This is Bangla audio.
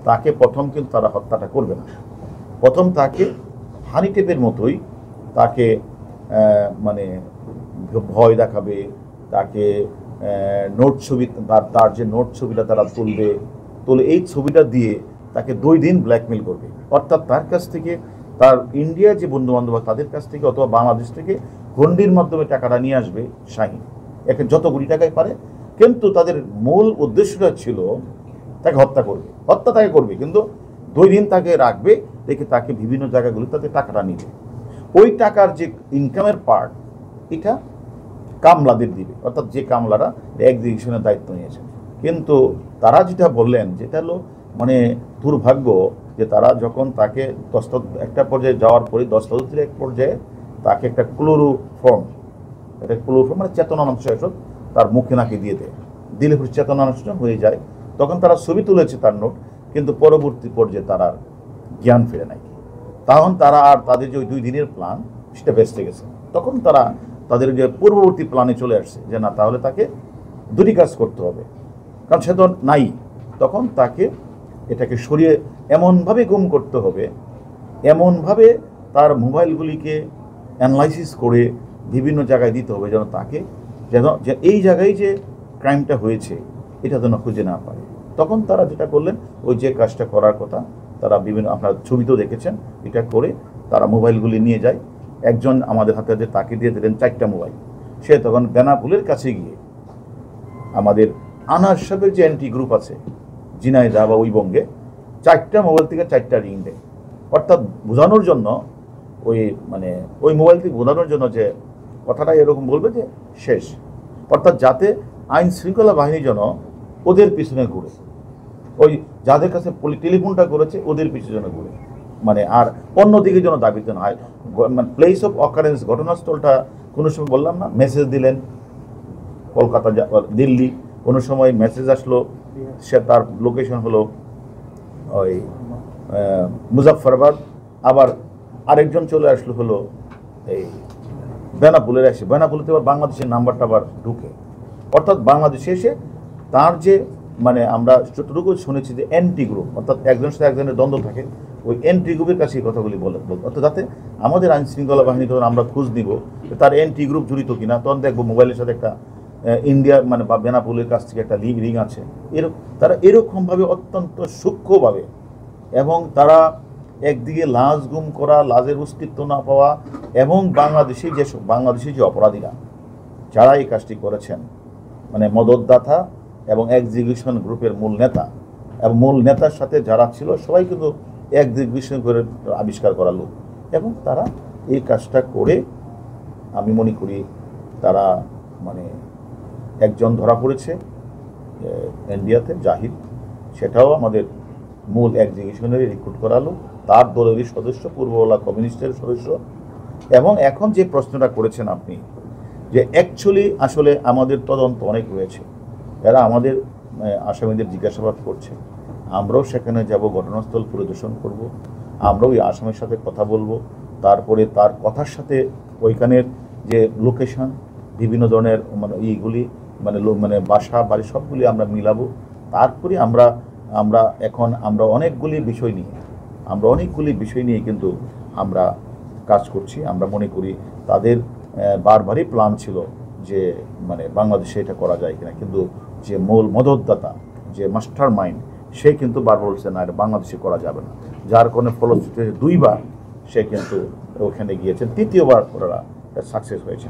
তাকে প্রথম কিন্তু তারা হত্যাটা করবে না। প্রথম তাকে হানি টেপের মতোই তাকে মানে ভয় দেখাবে, তাকে নোট ছবি, তার যে নোট ছবিটা তারা তুলে এই ছবিটা দিয়ে তাকে 2 দিন ব্ল্যাকমেল করবে। অর্থাৎ তার কাছ থেকে, তার ইন্ডিয়ার যে বন্ধুবান্ধব তাদের কাছ থেকে অথবা বাংলাদেশ থেকে হুন্ডির মাধ্যমে টাকাটা নিয়ে আসবে শাহীন, একে যত কোটি টাকায় পারে। কিন্তু তাদের মূল উদ্দেশ্যটা ছিল তাকে হত্যা করবে, কিন্তু 2 দিন তাকে রাখবে, রেখে তাকে বিভিন্ন জায়গাগুলো তাতে টাকাটা নিবে। ওই টাকার যে ইনকামের পার্ট এটা কামলাদের দিবে, অর্থাৎ যে কামলারা এক্সিকিউশনের দায়িত্ব নিয়েছে। কিন্তু তারা যেটা বললেন, যেটা হলো মানে দুর্ভাগ্য, যে তারা যখন তাকে একটা পর্যায়ে যাওয়ার পরে দস্তাবেজের এক পর্যায়ে তাকে একটা ক্লোরোফর্ম মানে চেতনানাশ ঔষধ তার মুখে নাকি দিয়ে দেয়, দিলে পরে চেতনানাশ হয়ে যায়। তখন তারা ছবি তুলেছে তার নোট, কিন্তু পরবর্তী পর্যায়ে তারা জ্ঞান ফিরে নাই। তখন তারা আর তাদের যে ওই 2 দিনের প্ল্যান সেটা বেঁচে গেছে। তখন তারা তাদের যে পূর্ববর্তী প্ল্যানে চলে আসছে যে না, তাহলে তাকে 2টি কাজ করতে হবে, কারণ সে তো নাই। তখন তাকে এটাকে সরিয়ে এমনভাবে গুম করতে হবে, এমনভাবে তার মোবাইলগুলিকে অ্যানালাইসিস করে বিভিন্ন জায়গায় দিতে হবে, যেন তাকে যে এই জায়গায় যে ক্রাইমটা হয়েছে এটা যেন খুঁজে না পায়। তখন তারা যেটা করলেন, ওই যে কাজটা করার কথা, তারা বিভিন্ন, আপনারা ছবিতেও দেখেছেন, এটা করে তারা মোবাইলগুলি নিয়ে যায়। একজন আমাদের হাতে যে তাকে দিয়ে দিলেন 4টা মোবাইল। সে তখন বেনাপুলের কাছে গিয়ে আমাদের আনার সাহেবের যে অ্যান্টি গ্রুপ আছে ঝিনাইদহ বা ওই বঙ্গে, 4টা মোবাইল থেকে 4টা রিং দেয়। অর্থাৎ বোঝানোর জন্য ওই মোবাইল থেকে বোঝানোর জন্য যে কথাটা এরকম বলবে যে শেষ, অর্থাৎ যাতে আইন শৃঙ্খলা বাহিনী যেন ওদের পিছনে ঘুরে, ওই যাদের কাছে টেলিফোনটা করেছে ওদের পিছনে ঘুরে, আর অন্যদিকে যেন দাবিত না হয়। প্লেস অফ অকারেন্স, ঘটনাস্থলটা কোনো সময় বললাম না, মেসেজ দিলেন কলকাতা, দিল্লি, কোনো সময় মেসেজ আসলো সে তার লোকেশন হলো ওই মুজাফফরাবাদ, আবার আরেকজন চলে আসলো হলো এই বেনাপুলের এসে, বেনাপুলেতে আবার বাংলাদেশের নাম্বারটা আবার ঢুকে। অর্থাৎ বাংলাদেশে এসে তার যে আমরা যতটুকু শুনেছি যে এন্টি গ্রুপ, অর্থাৎ একজনের সাথে একজনের দ্বন্দ্ব থাকে, ওই এন্টি গ্রুপের কাছে এই কথাগুলি বলতো। অর্থাৎ যাতে আমাদের আইন শৃঙ্খলা বাহিনী তখন আমরা খোঁজ নিব তার এন্টি গ্রুপ জড়িত কিনা, তখন দেখবো মোবাইলের সাথে একটা ইন্ডিয়া বা বেনাপুলের কাছ থেকে একটা রিং আছে। তারা এরকমভাবে অত্যন্ত সূক্ষ্মভাবে, এবং তারা একদিকে লাশ গুম করা, লাশের অস্তিত্ব না পাওয়া, এবং বাংলাদেশি যে অপরাধীরা যারা এই কাজটি করেছেন, মদতদাতা এবং এক্সিকিউশন গ্রুপের মূল নেতা এবং মূল নেতার সাথে যারা ছিল সবাই কিন্তু এক্সিকিউশন করে আবিষ্কার করা লোক, এবং তারা এই কাজটা করে আমি মনে করি তারা একজন ধরা পড়েছে ইন্ডিয়াতে, জাহিদ, সেটাও আমাদের মূল এক্সিকিউশনেরই রিক্রুট করালো, তার দলেরই সদস্য, পূর্ববাংলা কমিউনিস্টের সদস্য। এবং এখন যে প্রশ্নটা করেছেন আপনি, যে অ্যাকচুয়ালি আসলে আমাদের তদন্ত অনেক রয়েছে, এরা আমাদের আসামিদের জিজ্ঞাসাবাদ করছে, আমরাও সেখানে যাব, ঘটনাস্থল পরিদর্শন করব, আমরাও ওই আসামির সাথে কথা বলবো, তারপরে তার কথার সাথে ওইখানের যে লোকেশন, বিভিন্ন ধরনের এইগুলি বাসা বাড়ি সবগুলি আমরা মিলাবো। তারপরে আমরা অনেকগুলি বিষয় নিয়ে কিন্তু আমরা কাজ করছি। আমরা মনে করি তাদের বারবারই প্ল্যান ছিল যে বাংলাদেশে এটা করা যায় কিনা, কিন্তু যে মূল মদতদাতা, যে মাস্টার মাইন্ড, সে কিন্তু বারবার বলছে না, এটা বাংলাদেশে করা যাবে না। যার কারণে ফলশ্রুতিতে 2বার সে কিন্তু ওখানে গিয়েছেন, 3য়বার ওরা সাকসেস হয়েছে।